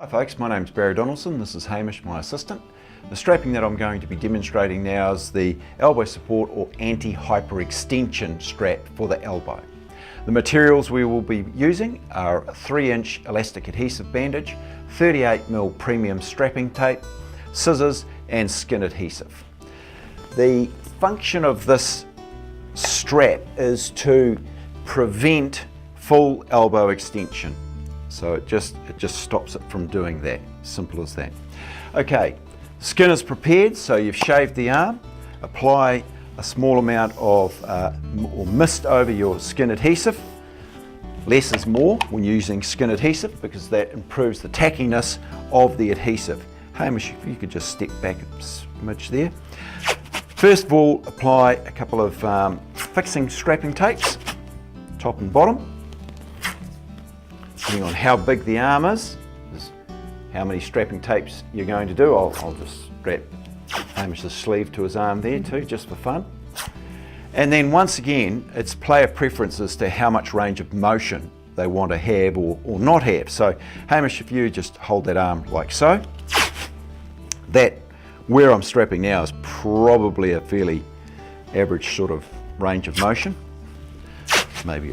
Hi folks, my name's Barry Donaldson, this is Hamish, my assistant. The strapping that I'm going to be demonstrating now is the elbow support or anti-hyperextension strap for the elbow. The materials we will be using are a 3-inch elastic adhesive bandage, 38mm premium strapping tape, scissors and skin adhesive. The function of this strap is to prevent full elbow extension. So it just stops it from doing that, simple as that. Okay, skin is prepared, so you've shaved the arm. Apply a small amount of or mist over your skin adhesive. Less is more when using skin adhesive because that improves the tackiness of the adhesive. Hamish, if you could just step back a smidge there. First of all, apply a couple of fixing strapping tapes, top and bottom. Depending on how big the arm is how many strapping tapes you're going to do. I'll just strap Hamish's sleeve to his arm there too, just for fun. And then once again, it's player preference as to how much range of motion they want to have or not have. So Hamish, if you just hold that arm like so, that where I'm strapping now is probably a fairly average sort of range of motion. Maybe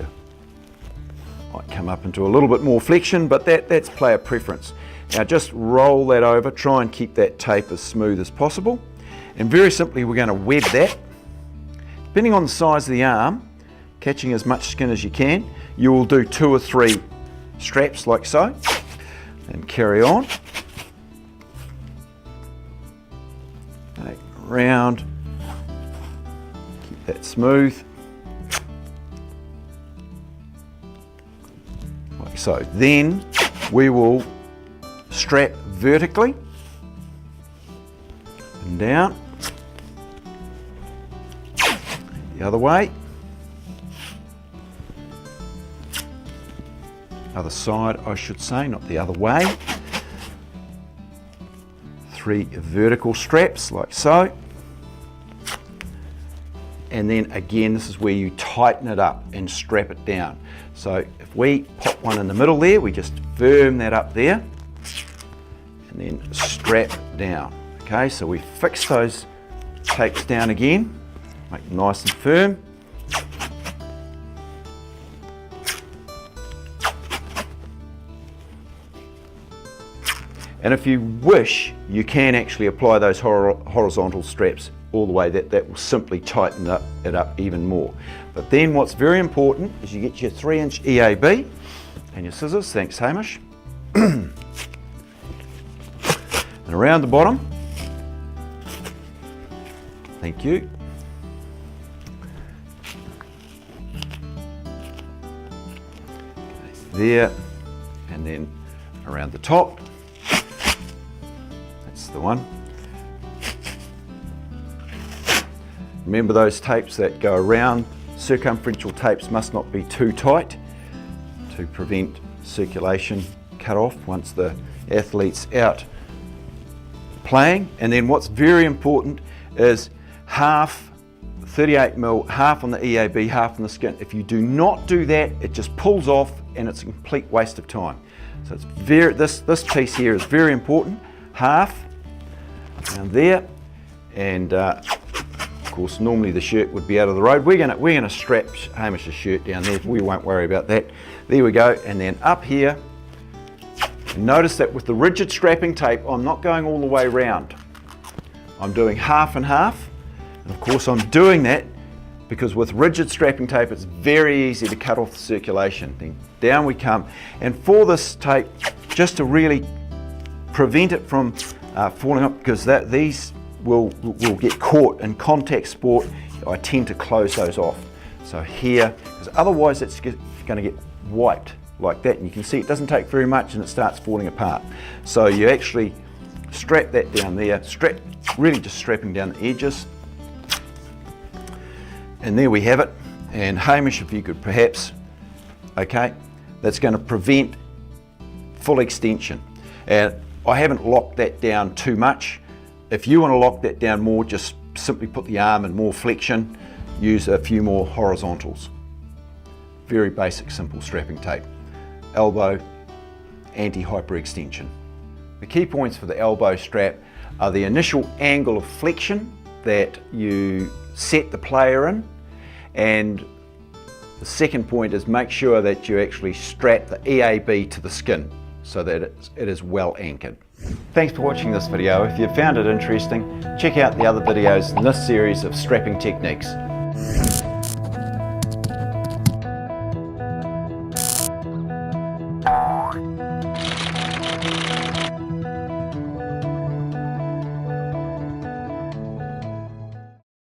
might come up into a little bit more flexion, but that's player preference. Now just roll that over, try and keep that tape as smooth as possible. And very simply, we're going to web that. Depending on the size of the arm, catching as much skin as you can, you will do 2 or 3 straps like so, and carry on. Okay, round, keep that smooth. Like so. Then we will strap vertically and down, the other way, other side I should say, not the other way. 3 vertical straps like so, and then again this is where you tighten it up and strap it down. So if we pop one in the middle there, we just firm that up there and then strap down. Okay, so we fix those tapes down again, make them nice and firm. And if you wish, you can actually apply those horizontal straps all the way. That will simply tighten it up even more. But then what's very important is you get your 3-inch EAB and your scissors, thanks Hamish, and around the bottom, thank you, there, and then around the top, that's the one. Remember those tapes that go around, circumferential tapes must not be too tight to prevent circulation cut off once the athlete's out playing. And then what's very important is half 38mm, half on the EAB, half on the skin. If you do not do that, it just pulls off and it's a complete waste of time. So it's this piece here is very important. Half down there, and of course, normally the shirt would be out of the road. We're gonna strap Hamish's shirt down there. We won't worry about that. There we go. And then up here, notice that with the rigid strapping tape, I'm not going all the way round. I'm doing half and half. And of course, I'm doing that because with rigid strapping tape, it's very easy to cut off the circulation. Then down we come. And for this tape, just to really prevent it from falling up, because these will get caught in contact sport, I tend to close those off. So here, because otherwise it's going to get wiped like that, and you can see it doesn't take very much and it starts falling apart. So you actually strap that down there, really just strapping down the edges. And there we have it. And Hamish, if you could perhaps, okay, that's going to prevent full extension. And I haven't locked that down too much. If you want to lock that down more, just simply put the arm in more flexion, use a few more horizontals. Very basic, simple strapping tape. Elbow, anti-hyperextension. The key points for the elbow strap are the initial angle of flexion that you set the player in, and the second point is make sure that you actually strap the EAB to the skin so that it is well anchored. Thanks for watching this video. If you found it interesting, check out the other videos in this series of strapping techniques.